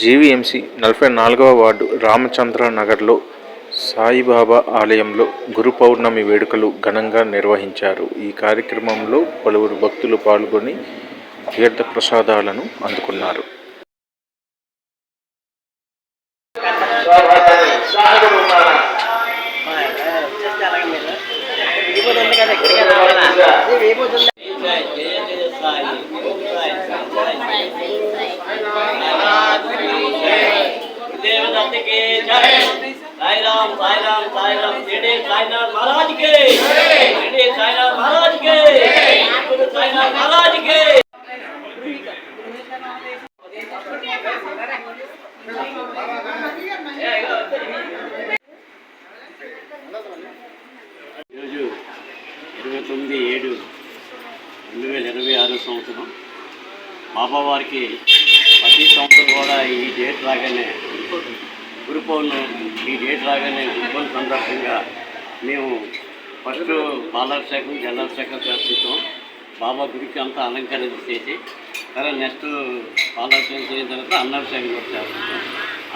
GVMC 44వ ward Ramachandra నగర్లో సాయిబాబా ఆలయంలో గురు పౌర్ణమి వేడుకలు ఘనంగా నిర్వహించారు. ఈ కార్యక్రమంలో పలువురు భక్తులు పాల్గొని తీర్థ ప్రసాదాలను అందుకున్నారు. साई राम साई राम साई राम शिरडी साईनाथ महाराज के शिरडी साईनाथ महाराज के गुरु साईनाथ महाराज के ఈరోజు 29/7/2026 సంవత్సరం బాబావారికి ప్రతి సంవత్సరం కూడా ఈ డేట్ రాగానే గురు పౌర్ణమి ఈ డేట్ రాగానే గురు పౌర్ణమి సందర్భంగా మేము ఫస్ట్ పాలాభిషేకం జలాభిషేకం చేస్తాం. బాబా గురికి అంతా అలంకరణ చేసి తర్వాత నెక్స్ట్ పాలాభిషేకం చేసిన తర్వాత అన్నాభిషేకం కూడా చేస్తాం.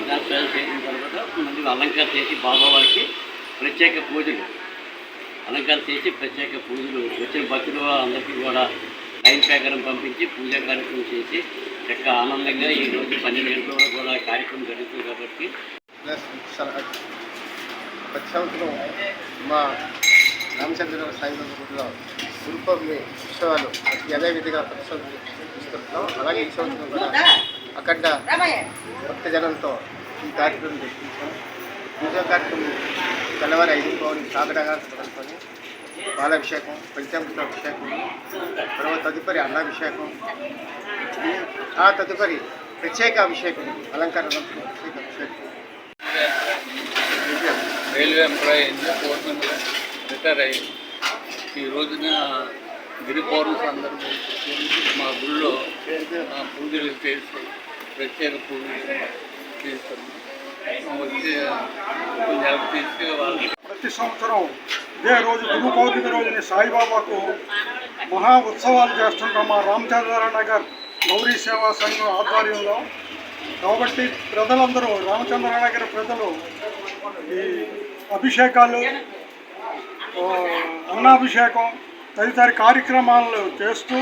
అన్నాభిషేకం చేసిన తర్వాత మళ్ళీ అలంకరణ చేసి బాబావారికి ప్రత్యేక పూజలు అలంకరణ చేసి ప్రత్యేక పూజలు వచ్చిన భక్తులు అందరికీ కూడా లైన్ ప్రకారం పంపించి పూజా కార్యక్రమం చేసి చక్క ఆనందంగా ఈరోజు 12 గంటల వరకు కూడా కార్యక్రమం జరుగుతుంది. కాబట్టి ప్రతి సంవత్సరం మా రామచంద్ర సాయిబాబా గుడిలో గురు పౌర్ణమి ఉత్సవాలు యథావిధిగా ప్రతి సంవత్సరం తీసుకుంటున్నాం. అలాగే ఈ సంవత్సరం కూడా అఖండ భక్త జనంతో ఈ కార్యక్రమం జరిపించాం. పూజా కార్యక్రమం తెల్లవారి 5 సాగడగా మొదలుకొని పాలాభిషేకం పంచామృత అభిషేకం తర్వాత తదుపరి అన్నాభిషేకం ఆ తదుపరి ప్రత్యేక అభిషేకం అలంకరణ ప్రత్యేక అభిషేకం. రైల్వే ఎంప్లాయీ అయింది, పౌర్ణమిలో రిటైర్ అయ్యింది. ఈ రోజున గిరి పౌర్ణమి సందర్భం మా గుళ్ళో పూజలు చేసి ప్రత్యేక పూజలు చేస్తున్నాం. వచ్చి నెలకు తీసి ప్రతి సంవత్సరం ఇదే రోజు గురు పౌర్ణమి రోజుని సాయిబాబాకు మహా ఉత్సవాలు చేస్తుంటాం మా రామచంద్ర నగర్ గౌరీ సేవా సంఘం ఆధ్వర్యంలో. కాబట్టి ప్రజలందరూ రామచంద్ర నగర్ ప్రజలు ఈ అభిషేకాలు అన్నాభిషేకం తదితర కార్యక్రమాలు చేస్తూ